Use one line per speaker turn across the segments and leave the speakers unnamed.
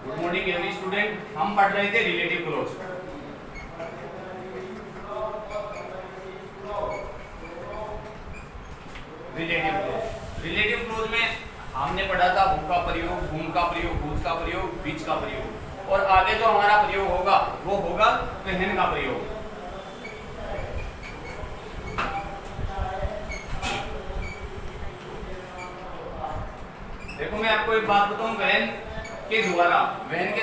Good morning every student. हम पढ़ रहे थे रिलेटिव क्लोज। रिलेटिव क्लोज में हमने पढ़ा था हु का प्रयोग, whom का प्रयोग, whose का प्रयोग, which का प्रयोग, और आगे जो हमारा प्रयोग होगा वो होगा when का प्रयोग। देखो मैं आपको एक बात बताऊं, when के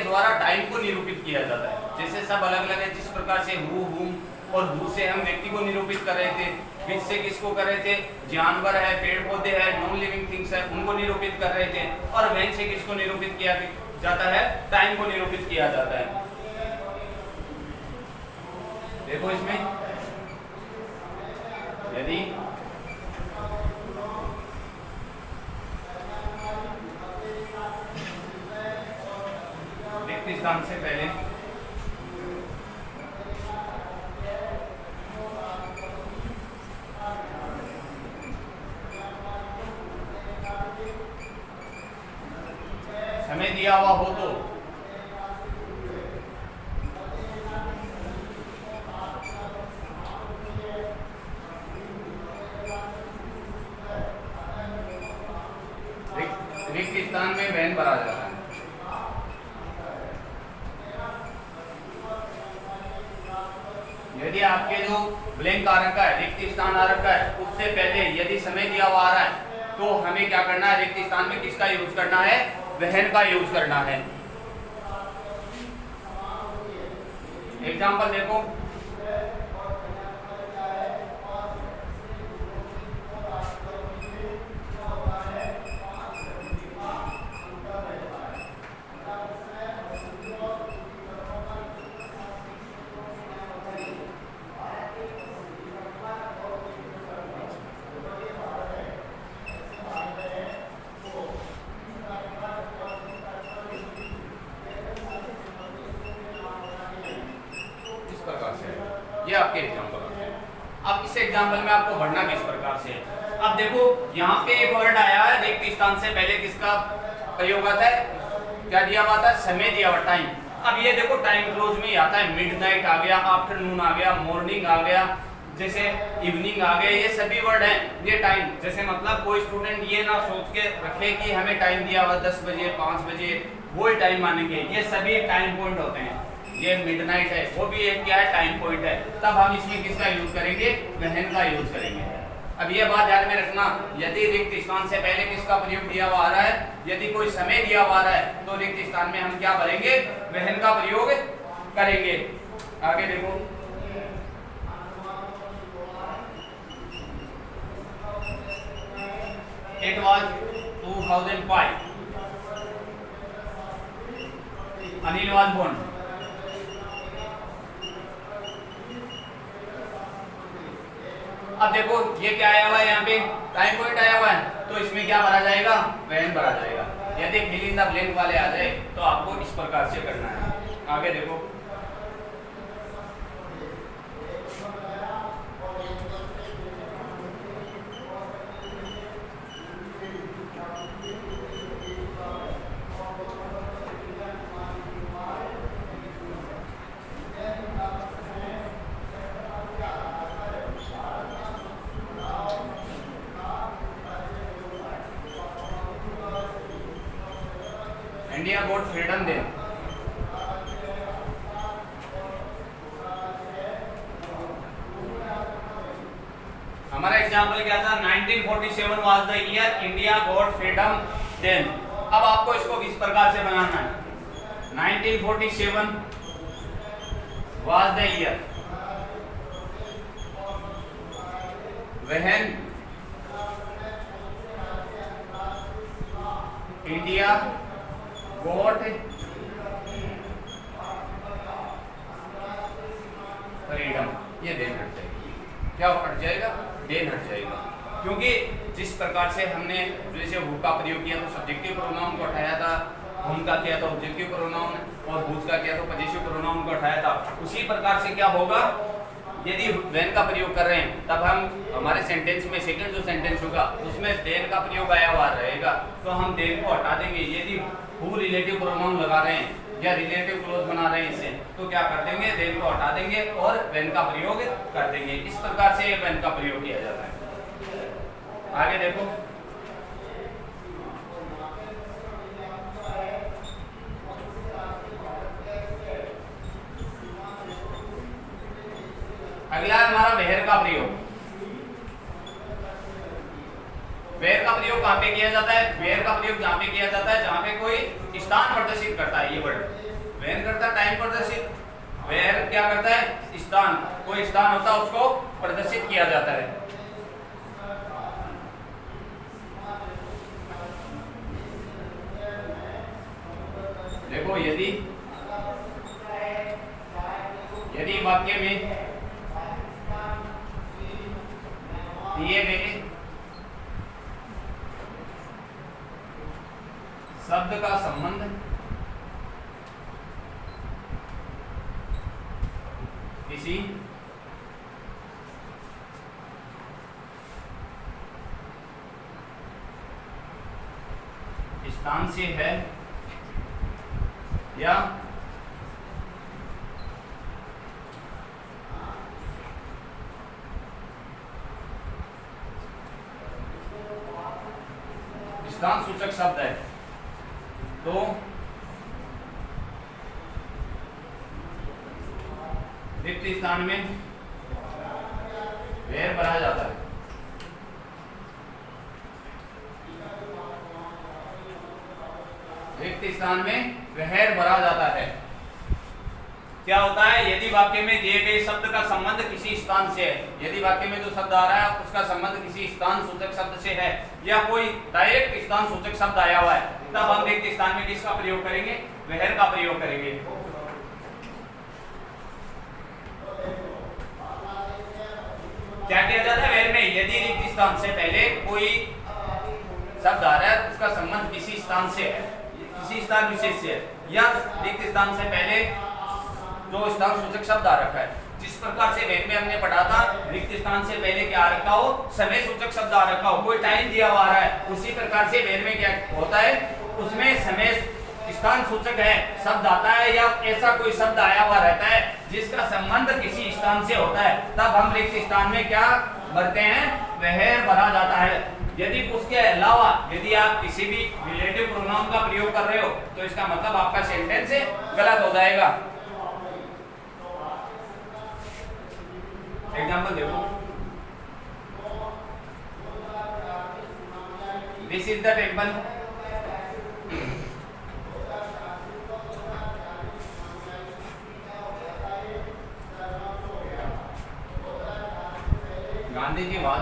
द्वारा टाइम को निरूपित किया जाता है। जैसे सब अलग अलग है, जिस प्रकार से हु, whom और who से हम व्यक्ति को निरूपित कर रहे थे, which से किसको कर रहे थे, जानवर है, पेड़ पौधे है, नॉन लिविंग थिंग्स है, उनको निरूपित कर रहे थे। और when से किसको निरूपित किया जाता है, टाइम को निरूपित किया जाता है। देखो इसमें यदि रिक्त स्थान से पहले समय दिया हुआ हो तो रिक्त स्थान में वैन भरा जाता है। यदि आपके जो ब्लैंक आ रखा है, रिक्त स्थान आ रखा है, उससे पहले यदि समय दिया हुआ आ रहा है तो हमें क्या करना है, रिक्त स्थान में किसका यूज करना है, वहन का यूज करना है। एग्जांपल देखो, ये आपके एग्जांपल है। अब इस एग्जांपल में आपको बढ़ना किस प्रकार से है। अब देखो यहाँ पे एक वर्ड आया है, रिक्त स्थान से पहले किसका प्रयोग आता है, क्या दिया हुआ था, समय दिया हुआ, टाइम। अब ये देखो टाइम क्लोज में आता है, मिडनाइट आ गया, आफ्टरनून आ गया, मॉर्निंग आ गया, जैसे इवनिंग आ गया, ये सभी वर्ड हैं ये टाइम। जैसे मतलब कोई स्टूडेंट ये ना सोच के रखे कि हमें टाइम दिया हुआ 10 बजे 5 बजे वो ही टाइम मानेंगे, ये सभी टाइम पॉइंट होते हैं। ये मिडनाइट है, वो भी एक क्या है, टाइम पॉइंट है। तब हम इसमें किसका यूज करेंगे, वहन का यूज करेंगे। अब ये बात ध्यान में रखना, यदि रिक्त स्थान से पहले किसका प्रयोग दिया हुआ आ रहा है, यदि कोई समय दिया हुआ आ रहा है तो रिक्त स्थान में हम क्या करेंगे, वहन का प्रयोग करेंगे। आगे देखो, it was 2005, Anil was born. अब देखो ये क्या आया हुआ है, यहाँ पे टाइम पॉइंट आया हुआ है, तो इसमें क्या भरा जाएगा, वैन भरा जाएगा। यदि फिल इन द ब्लैंक वाले आ जाए तो आपको इस प्रकार से करना है। आगे देखो, इंडिया गॉट फ्रीडम डे। हमारा एग्जाम्पल क्या था, 1947 was the year India got freedom day. अब आपको इसको किस प्रकार से बनाना है, 1947 was the year when India got freedom. ये देन हट जाएगी, क्या हट जाएगा, देन हट जाएगा, क्योंकि जिस प्रकार से हमने जैसे हु का प्रयोग किया तो सब्जेक्टिव प्रोनाउन को हटाया था, हुम का किया तो ऑब्जेक्टिव प्रोनाउन और हुज का किया तो पजेसिव प्रोनाउन को हटाया था, उसी प्रकार से क्या होगा, यदि वेन का प्रयोग कर रहे हैं तब हम हमारे सेंटेंस में सेकंड जो सेंटेंस होगा उसमें देन का प्रयोग आया हुआ रहेगा, तो हम देन को हटा देंगे। यदि हु रिलेटिव प्रोनाउन लगा रहे हैं या रिलेटिव क्लोज बना रहे हैं इससे, तो क्या कर देंगे, देन को हटा देंगे और वेन का प्रयोग कर देंगे। इस प्रकार से वेन का प्रयोग किया जाता है। आगे देखो, अगला है हमारा वेयर का प्रयोग। वेयर का प्रयोग कहां पे किया जाता है? वेयर का प्रयोग जहां पे किया जाता है जहां पे कोई स्थान प्रदर्शित करता है। ये वर्ड वेयर करता है टाइम प्रदर्शित, वेयर क्या करता है, स्थान, कोई स्थान होता है उसको प्रदर्शित किया जाता है। देखो, यदि वाक्य में दिए गए शब्द का संबंध किसी स्थान से है या स्थान सूचक शब्द है, तो रिक्त स्थान में वेयर भरा जाता है। रिक्त स्थान में वेयर भरा जाता है। क्या होता है, यदि वाक्य में दिए गए शब्द का संबंध किसी स्थान से है, यदि वाक्य में जो शब्द आ रहा है उसका संबंध किसी स्थान सूचक शब्द से है या कोई डायरेक्ट स्थान सूचक शब्द आया हुआ है, तब हम रिक्त स्थान में किसका प्रयोग करेंगे, वेयर का प्रयोग करेंगे। क्या किया जाता है वेयर में? यदि रिक्त स्थान से पहले कोई शब्द आ रहा है उसका संबंध किसी स्थान से है, किसी स्थान विशेष से है, या रिक्त स्थान से पहले जो स्थान सूचक शब्द आ रखा है, जिस प्रकार से वेद में हमने पढ़ा था, रिक्त स्थान से पहले क्या आ रखा हो, समय सूचक शब्द आ रखा हो, कोई टाइम दिया हुआ रहा है, उसी प्रकार से वेद में क्या होता है, उसमें समय स्थान सूचक है शब्द आता है या ऐसा कोई शब्द आया हुआ रहता है जिसका संबंध किसी स्थान से होता है, तब हम रिक्त स्थान में क्या भरते हैं, वेयर भरा जाता है। यदि उसके अलावा यदि आप किसी भी रिलेटिव प्रोनाउन का प्रयोग कर रहे हो तो इसका मतलब आपका सेंटेंस गलत हो जाएगा। एग्जाम्पल देखो, this is the temple, Gandhi ji was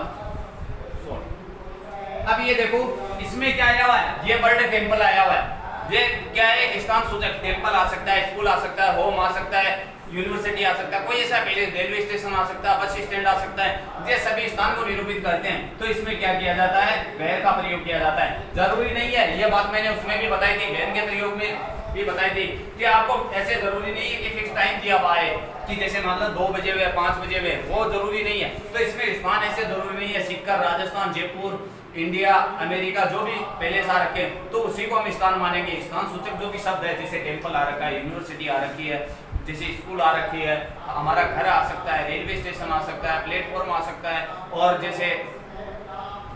sold. अब ये देखो, इसमें क्या आया हुआ है, ये वर्ड टेम्पल आया हुआ है, ये क्या है, स्थान सूचक। टेम्पल आ सकता है, स्कूल आ सकता है, होम आ सकता है, यूनिवर्सिटी आ सकता है, कोई ऐसा रेलवे स्टेशन आ सकता है, बस स्टैंड आ सकता है, ये सभी स्थान को निरूपित करते हैं। तो इसमें क्या किया जाता है, वेयर का प्रयोग किया जाता है। जरूरी नहीं है, ये बात मैंने उसमें भी बताई थी, वेयर के प्रयोग में भी बताई थी कि आपको ऐसे जरूरी नहीं है कि फिक्स टाइम दिया हुआ है कि जैसे मतलब 2 बजे हुए 5 बजे हुए, वो जरूरी नहीं है। तो इसमें स्थान ऐसे जरूरी नहीं है, सिक्कर, राजस्थान, जयपुर, इंडिया, अमेरिका, जो भी पहले से आ रखे तो उसी को हम स्थान मानेंगे। स्थान सूचक जो भी शब्द है, जैसे टेम्पल आ रखा है, यूनिवर्सिटी आ रखी है, जैसे स्कूल आ रखी है, हमारा घर आ सकता है, रेलवे स्टेशन आ सकता है, प्लेटफॉर्म आ सकता है, और जैसे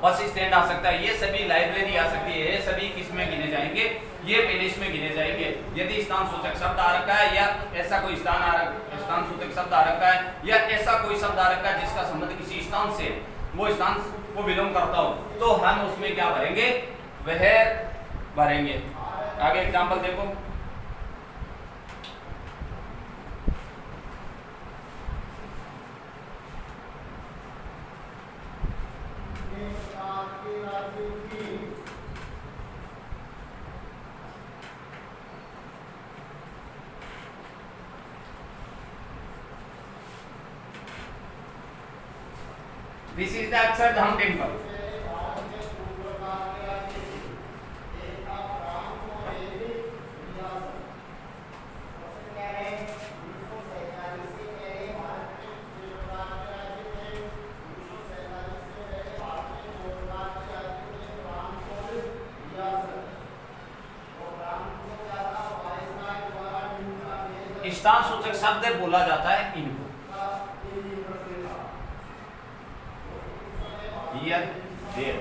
बस स्टैंड आ सकता है, ये सभी लाइब्रेरी आ सकती है, ये सभी किसमें गिने जाएंगे, ये पहले इसमें गिने जाएंगे। यदि स्थान सूचक शब्द आ रखा है या ऐसा कोई स्थान सूचक शब्द आ रखा है या ऐसा कोई शब्द आ रखा है जिसका संबंध किसी स्थान से, वो स्थान को बिलोंग करता हो, तो हम उसमें क्या भरेंगे, वेयर भरेंगे। आगे एग्जांपल देखो, this is the Akshardham temple. स्थान सूचक शब्द बोला जाता है इनको। हियर देयर,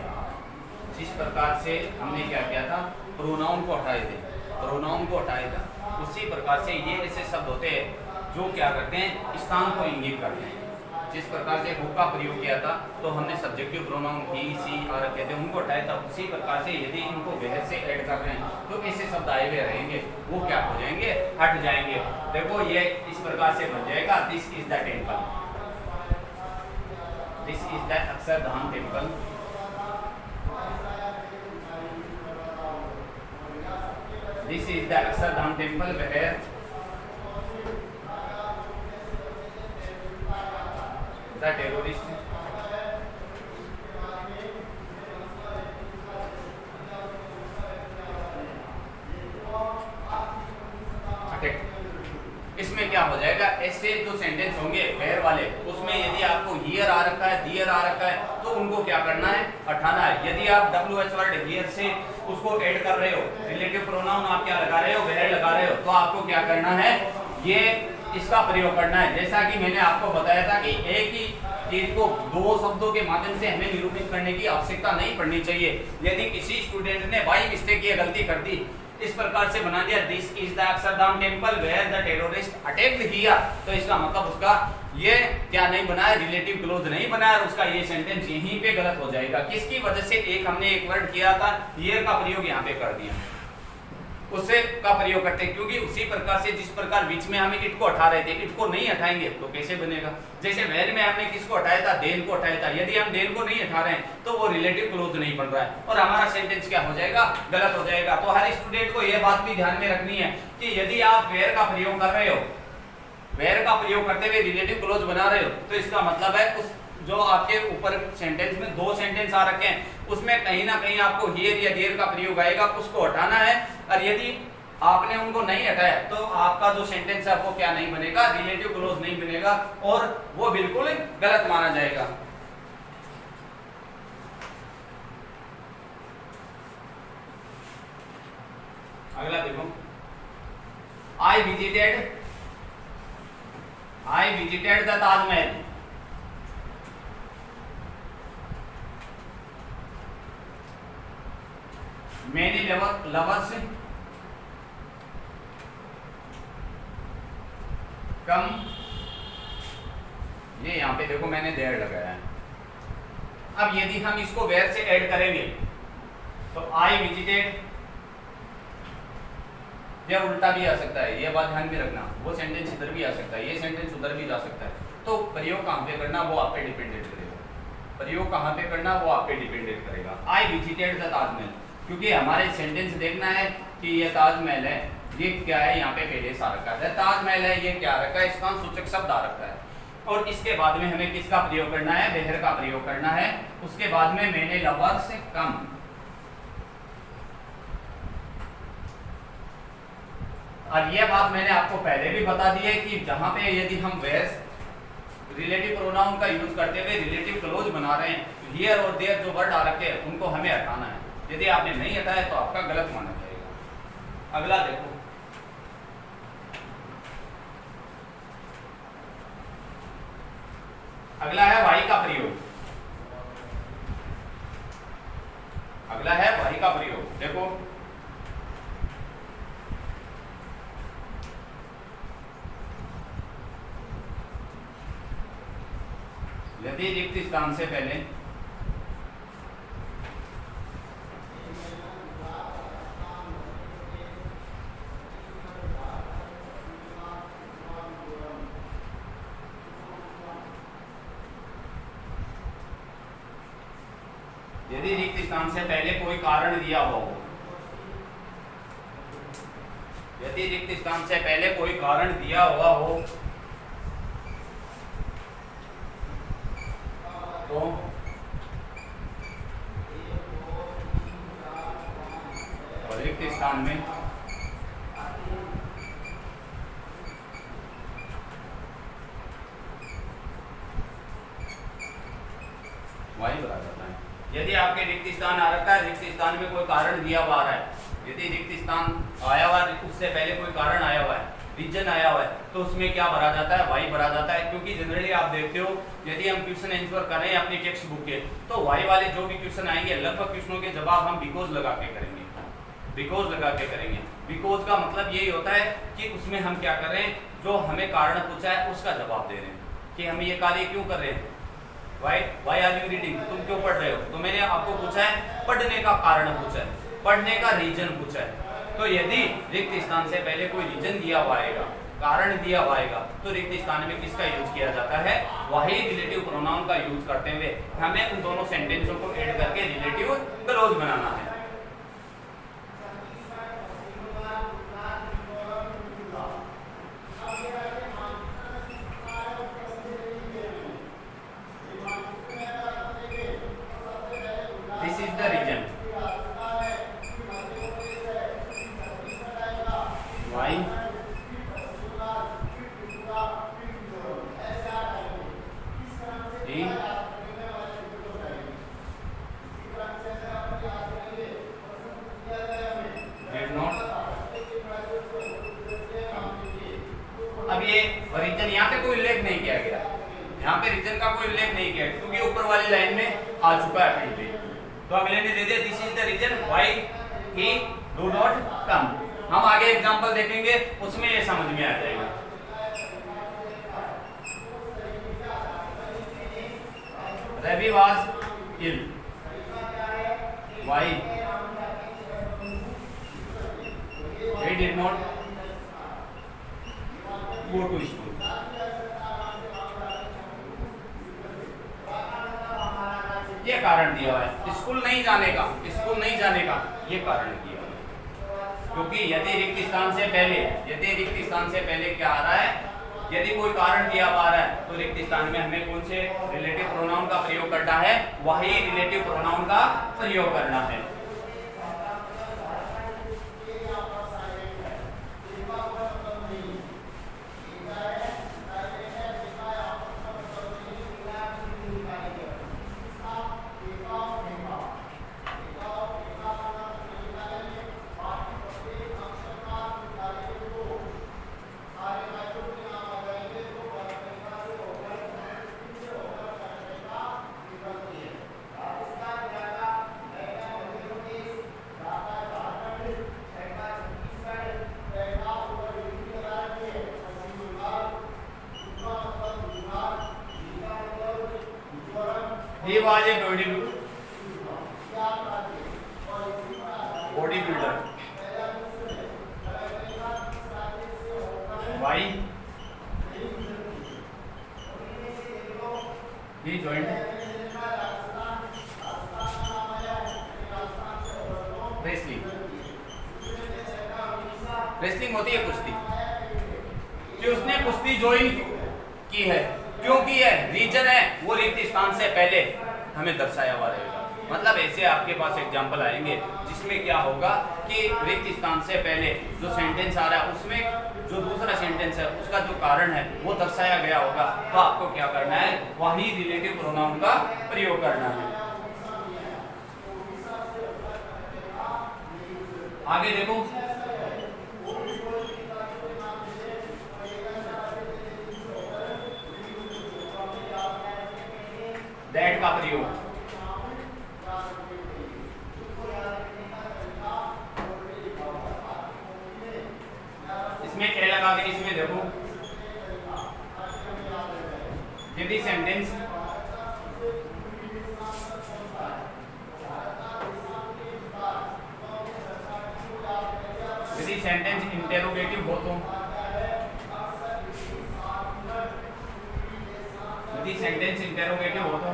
जिस प्रकार से हमने क्या किया था, प्रोनाउन को हटाए थे, प्रोनाउन को हटाए था, उसी प्रकार से ये ऐसे शब्द होते हैं जो क्या करते हैं, स्थान को इंगित करते हैं। जिस प्रकार से हु का प्रयोग किया था तो हमने subjective pronoun he, she, are कहते हैं उनको हटाया था। उसी प्रकार से यदि इनको वेयर से ऐड कर रहे हैं तो ऐसे शब्द आए हुए रहेंगे, वो क्या हो जाएंगे, हट जाएंगे। देखो ये इस प्रकार से बन जाएगा, this is the temple, this is the Akshardham temple, this is the Akshardham temple where the terrorist attacked। इसमें क्या हो जाएगा, ऐसे जो सेंटेंस होंगे वेयर वाले, उसमें यदि आपको हियर आ रखा है, दियर आ रखा है, तो उनको क्या करना है, हटाना है। यदि आप WH वर्ड हियर से उसको ऐड कर रहे हो, रिलेटिव प्रोनाउन आप क्या लगा रहे हो, वेयर लगा रहे हो, तो आपको क्या करना है, ये इसका प्रयोग करना है। जैसा कि मैंने आपको बताया था कि एक ही चीज को दो शब्दों के माध्यम से हमें निरूपित करने की आवश्यकता नहीं पड़नी चाहिए। यदि किसी स्टूडेंट ने बाई मिस्टेक ये गलती कर दी, इस प्रकार से बना दिया this is the Akshardham temple where the terrorist attacked here, तो इसका मतलब उसका ये क्या नहीं बना है, रिलेटिव क्लोज नहीं बना है, और उसका ये सेंटेंस यहीं पे गलत हो जाएगा। किसकी वजह से, एक हमने एक वर्ड किया था हियर का प्रयोग यहाँ पे कर दिया, उससे का प्रयोग करते हैं, क्योंकि उसी प्रकार से जिस प्रकार बीच में हमें इट को हटा रहे थे, इट को नहीं हटाएंगे तो कैसे बनेगा। जैसे वेयर में हमने किसको हटाया था, देन को हटाया था, यदि हम देन को नहीं हटा रहे हैं तो वो रिलेटिव क्लोज नहीं बन रहा है और हमारा सेंटेंस क्या हो जाएगा, गलत हो जाएगा। तो हर स्टूडेंट को यह बात भी ध्यान में रखनी है कि यदि आप वेयर का प्रयोग कर रहे हो, वेयर का प्रयोग करते हुए रिलेटिव क्लोज बना रहे हो, तो इसका मतलब है उस जो आपके ऊपर सेंटेंस में दो सेंटेंस आ रखे हैं, उसमें कहीं ना कहीं आपको हियर या देयर का प्रयोग आएगा, उसको हटाना है। और यदि आपने उनको नहीं हटाया तो आपका जो सेंटेंस है वो क्या नहीं बनेगा, रिलेटिव क्लोज नहीं बनेगा और वो बिल्कुल गलत माना जाएगा। अगला देखो, I visited the Taj Mahal, many lovers come, ये यहाँ पे देखो मैंने देयर लगाया है। अब यदि हम इसको वेयर से ऐड करेंगे तो आई विजिटेड, या उल्टा भी आ सकता है, ये बात ध्यान में रखना, वो सेंटेंस इधर भी आ सकता है, ये सेंटेंस उधर भी जा सकता है। तो प्रयोग कहाँ पे करना वो आप पे डिपेंडेंट करेगा, प्रयोग कहाँ पे करना वो आप पे डिपेंडेंट करेगा। आई विजिटेड द ताजमहल, क्योंकि हमारे सेंटेंस देखना है कि ये ताजमहल है, ये क्या है, यहाँ पे पहले सा रखा है ताजमहल है, ये क्या रखा है, स्थान सूचक शब्द आ रखा है, और इसके बाद में हमें किसका प्रयोग करना है, वेयर का प्रयोग करना है। उसके बाद में मैंने लवर्स कम, और ये बात मैंने आपको पहले भी बता दी है कि जहां पे यदि हम वेयर रिलेटिव प्रोनाउन का यूज करते हुए रिलेटिव क्लोज बना रहे हैं, हियर और देयर जो वर्ड आ रखे हैं उनको हमें हटाना है। यदि आपने नहीं हटाया तो आपका गलत माना जाएगा। अगला देखो, अगला है वाई का प्रयोग, अगला है वाई का प्रयोग। देखो यदि रिक्त स्थान से पहले यदि रिक्त स्थान से पहले कोई कारण दिया हुआ हो, यदि रिक्त स्थान से पहले कोई कारण दिया हुआ हो तो रिक्त स्थान में वाई बता जाता है। यदि आपके रिक्त स्थान आ रखा है, रिक्त स्थान में कोई कारण दिया हुआ आ रहा है, यदि रिक्त स्थान आया हुआ है उससे पहले कोई कारण आया हुआ है रीजन आया हुआ है तो उसमें क्या भरा जाता है, वाई भरा जाता है। क्योंकि जनरली आप देखते हो यदि हम क्वेश्चन आंसर करें अपनी टेक्स्ट बुक के तो वाई वाले जो भी क्वेश्चन आएंगे लगभग क्वेश्चनों के जवाब हम बिकॉज लगा के करेंगे, बिकॉज लगा के करेंगे। बिकॉज का मतलब यही होता है कि उसमें हम क्या कर रहे हैं, जो हमें कारण पूछा है उसका जवाब दे रहे हैं कि हम ये कार्य क्यों कर रहे हैं। वाई आर यू रीडिंग, तुम क्यों पढ़ रहे हो, तो मैंने आपको पूछा है पढ़ने का कारण पूछा है, पढ़ने का रीजन पूछा है। तो यदि रिक्त स्थान से पहले कोई रीजन दिया हुआ आएगा, कारण दिया हुआ आएगा, तो रिक्त स्थान में किसका यूज किया जाता है, वही रिलेटिव प्रोनाउन का यूज करते हुए हमें उन दोनों सेंटेंसों को ऐड करके रिलेटिव क्लोज बनाना है। This is the region. Why? He did not. अब ये रीजन यहाँ पे कोई उल्लेख नहीं किया गया, यहाँ पे रीजन का कोई उल्लेख नहीं किया क्योंकि ऊपर वाली लाइन में आ चुका है पहले। तो अगले ने दे दिया this is the reason why he do not come. हम आगे एग्जांपल देखेंगे उसमें ये समझ में आ जाएगा। Ravi was ill, why he did not go to school। ये कारण दिया हुआ है, स्कूल नहीं जाने का, स्कूल नहीं जाने का ये कारण दिया हुआ है। क्योंकि यदि रिक्त स्थान से पहले, यदि रिक्त स्थान से पहले क्या आ रहा है, यदि कोई कारण दिया हुआ रहा है तो रिक्त स्थान में हमें कौन से रिलेटिव प्रोनाउन का प्रयोग करना है, वही रिलेटिव प्रोनाउन का प्रयोग करना है। He was a bodybuilder. Why? He joined wrestling. Wrestling होती है कुश्ती, कि उसने कुश्ती ज्वाइन की है, क्यों की है, रीजन है वो रिक्त स्थान से पहले हमें दर्शाया हुआ रहेगा। मतलब ऐसे आपके पास एग्जांपल आएंगे जिसमें क्या होगा कि रिक्त स्थान से पहले जो सेंटेंस आ रहा है उसमें जो दूसरा सेंटेंस है उसका जो कारण है वो दर्शाया गया होगा, तो आपको क्या करना है, वही रिलेटिव प्रोनाउन का प्रयोग करना है। आगे देखो, दैट का प्रयोग, इसमें ए लगा के इसमें देखो, यदि सेंटेंस इंटेरोगेटिव हो तो, यदि सेंटेंस इंटेरोगेटिव हो तो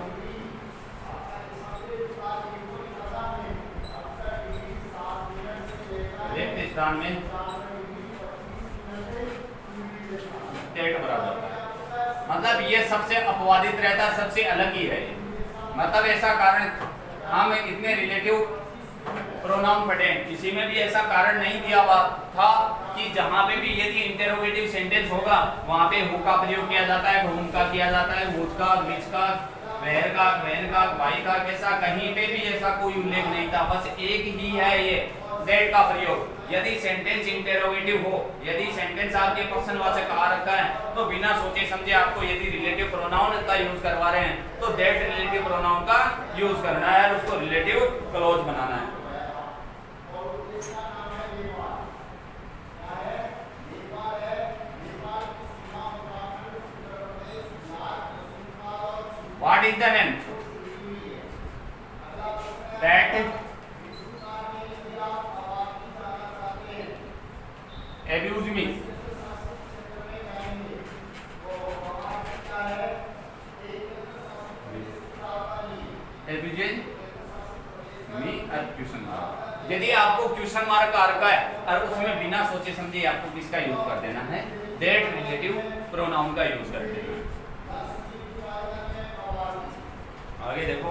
रिक्त स्थान में टेट बराबर, मतलब ये सबसे अपवादित रहता है, सबसे अलग ही है। मतलब ऐसा कारण, हम इतने रिलेटिव प्रोनाउन पढ़े, किसी में भी ऐसा कारण नहीं दिया हुआ था कि जहां पे भी यदि इंटेरोगेटिव सेंटेंस होगा वहां पे हु का प्रयोग किया जाता है, हुम का किया जाता है, मुझ का, विच का, वहर का, वहन का, भाई का, कैसा कहीं पे भी ऐसा कोई उल्लेख नहीं था। बस एक ही है ये दैट का प्रयोग यदि सेंटेंस इंटेरोगेटिव हो, यदि सेंटेंस आपके प्रश्नवाचक आ रखा है तो बिना सोचे समझे आपको यदि रिलेटिव प्रोनाउन का यूज करवा रहे हैं तो दैट रिलेटिव प्रोनाउन का यूज करना है और उसको रिलेटिव क्लोज बनाना है। What is the name? That abuse me. Abuses me और क्वेश्चन मार्क। यदि आपको क्वेश्चन मार्क आ रखा है और उसमें बिना सोचे समझे आपको किसका यूज कर देना है? दैट रिलेटिव प्रोनाउन का यूज कर देना है। आगे देखो,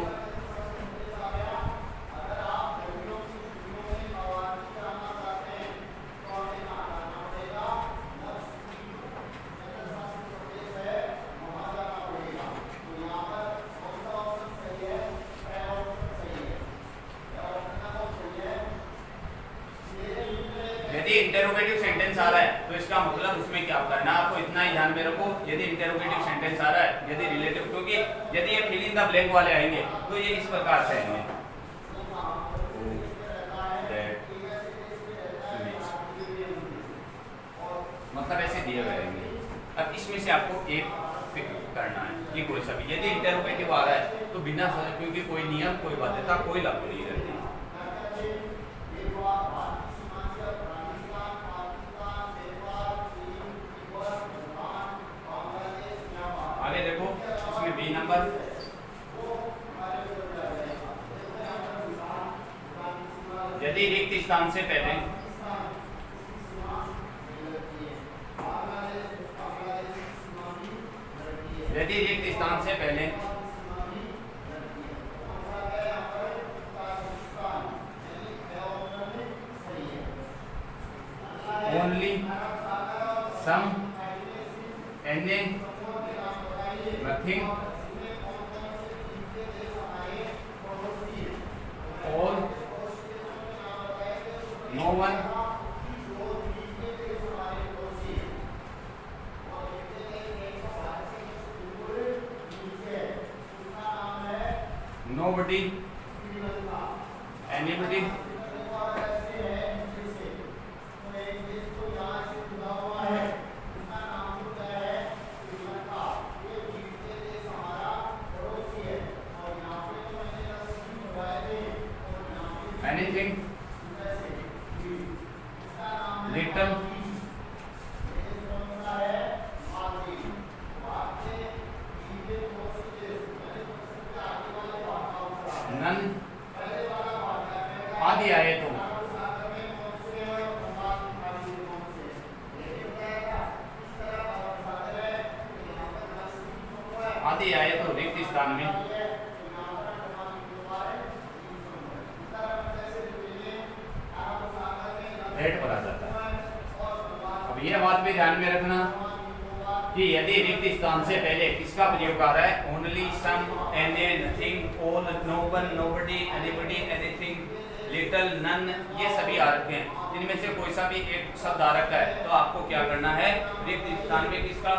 यदि इंटेरोगेटिव सेंटेंस आ रहा है तो इसका मतलब उसमें क्या करना है, आपको इतना ही ध्यान में रखो। यदि इंटेरोगेटिव सेंटेंस आ रहा है, यदि रिलेटिव, क्योंकि यदि ये फिल इन द ब्लैंक वाले आएंगे तो ये इस प्रकार से आएंगे, मतलब ऐसे दिए हुए रहेंगे। अब इसमें से आपको एक करना है कि कोई सा भी, यदि इंटेरोगेटिव आ रहा है तो बिना सोचे, क्योंकि कोई नियम, कोई बाध्यता, कोई लागू नहीं रहती। आगे देखो, इसमें बी नंबर, यदि रिक्त स्थान से पहले only some any nothing all no one nobody anybody anything little none आदि आए तो आदि आए तो रिक्त स्थान में दैट पर आ जाता है। अब यह बात भी ध्यान में रखना कि यदि रिक्त स्थान से पहले किसका प्रयोग आ रहा है, only, some, any, nothing, all, no one, nobody, anybody, anything, little, none, ये सभी आ रखे हैं। इनमें से कोई सा भी एक शब्द आ रखा है तो आपको क्या करना है, रिक्त स्थान में किसका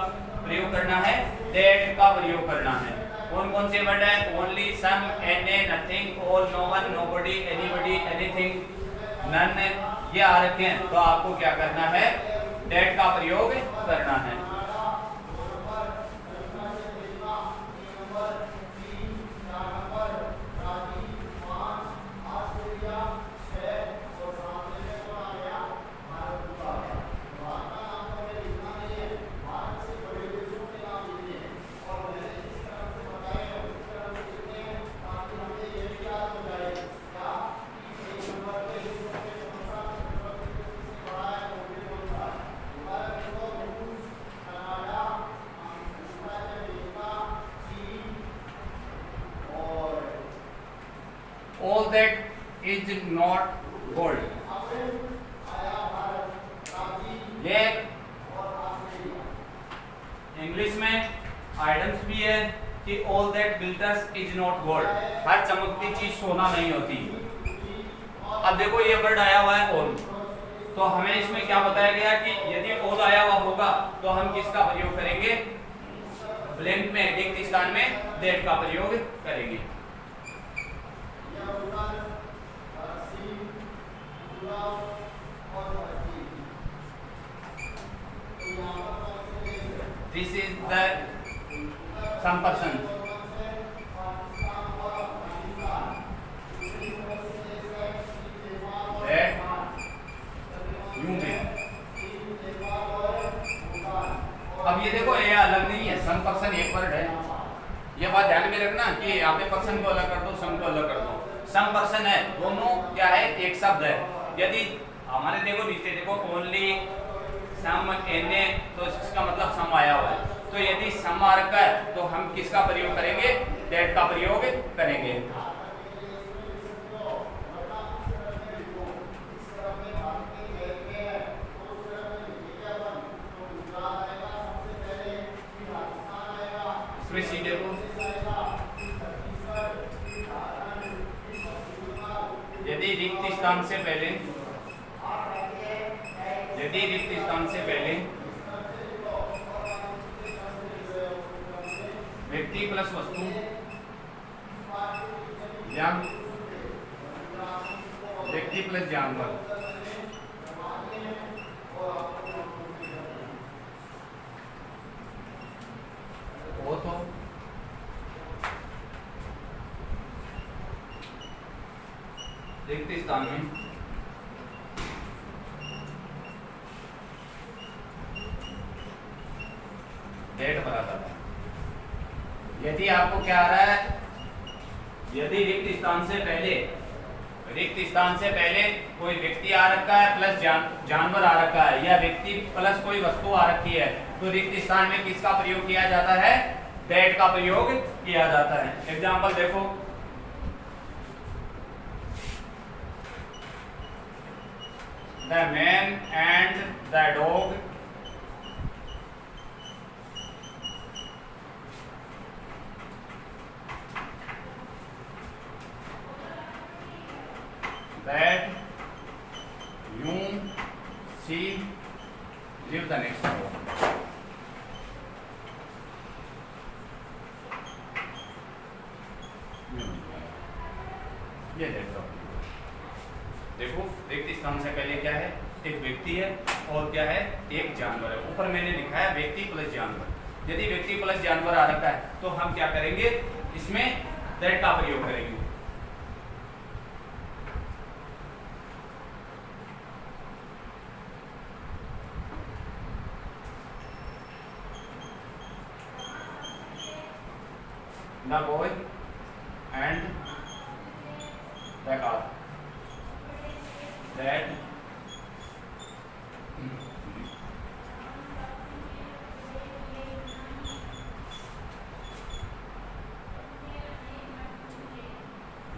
प्रयोग करना है, दैट का प्रयोग करना है। कौन कौन से वर्ड है, only, some, any, nothing, all, no one, nobody, anybody, anything, none, ये आ रखे हैं तो आपको क्या करना है, दैट का प्रयोग करना है। All that is not gold. ये इंग्लिश में आइडम्स भी है कि all that glitters is not gold. हर चमकती चीज सोना नहीं होती। अब देखो ये वर्ड आया हुआ है ऑल, तो हमें इसमें क्या बताया गया कि यदि ऑल आया हुआ होगा तो हम किसका प्रयोग करेंगे, ब्लैंक में रिक्त स्थान में दैट का प्रयोग करेंगे। This is the some person, अब ये देखो ये अलग नहीं है, सम पर्सन एक वर्ड है, ये बात ध्यान में रखना कि आपने पर्सन को अलग कर दो, सम को अलग कर दो। सम पर्सन है, दोनों क्या है, एक शब्द है। यदि हमारे देखो नीचे देखो ओनली सम एने, तो इसका मतलब सम आया हुआ है, तो यदि सम आ रखा है तो हम किसका प्रयोग करेंगे, दैट का प्रयोग करेंगे। यदि रिक्त स्थान से पहले, यदि रिक्त स्थान से पहले व्यक्ति प्लस वस्तु या व्यक्ति प्लस जानवर हो तो रिक्त स्थान में डेट बना जाता है। यदि आपको क्या आ रहा है, यदि रिक्त स्थान से पहले, रिक्त स्थान से पहले कोई व्यक्ति आ रखा है प्लस जानवर आ रखा है, या व्यक्ति प्लस कोई वस्तु आ रखी है, तो रिक्त स्थान में किसका प्रयोग किया जाता है, दैट का प्रयोग किया जाता है। एग्जाम्पल देखो, the man and the dog that you see live the next door। ये देखो रिक्त स्थान से पहले क्या है, एक व्यक्ति है और क्या है, एक जानवर है। ऊपर मैंने लिखा है व्यक्ति प्लस जानवर। यदि व्यक्ति प्लस जानवर आ रखा है तो हम क्या करेंगे, इसमें दैट का प्रयोग करेंगे। The boy and the car, that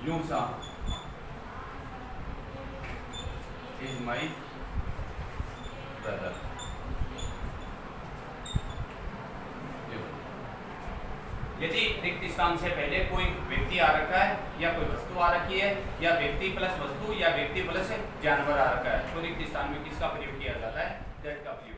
you saw is my brother। यदि रिक्त स्थान से पहले कोई व्यक्ति आ रखा है या कोई वस्तु आ रखी है, या व्यक्ति प्लस वस्तु या व्यक्ति प्लस जानवर आ रखा है, तो रिक्त स्थान में किसका प्रयोग किया जाता है, दैट का प्रयोग।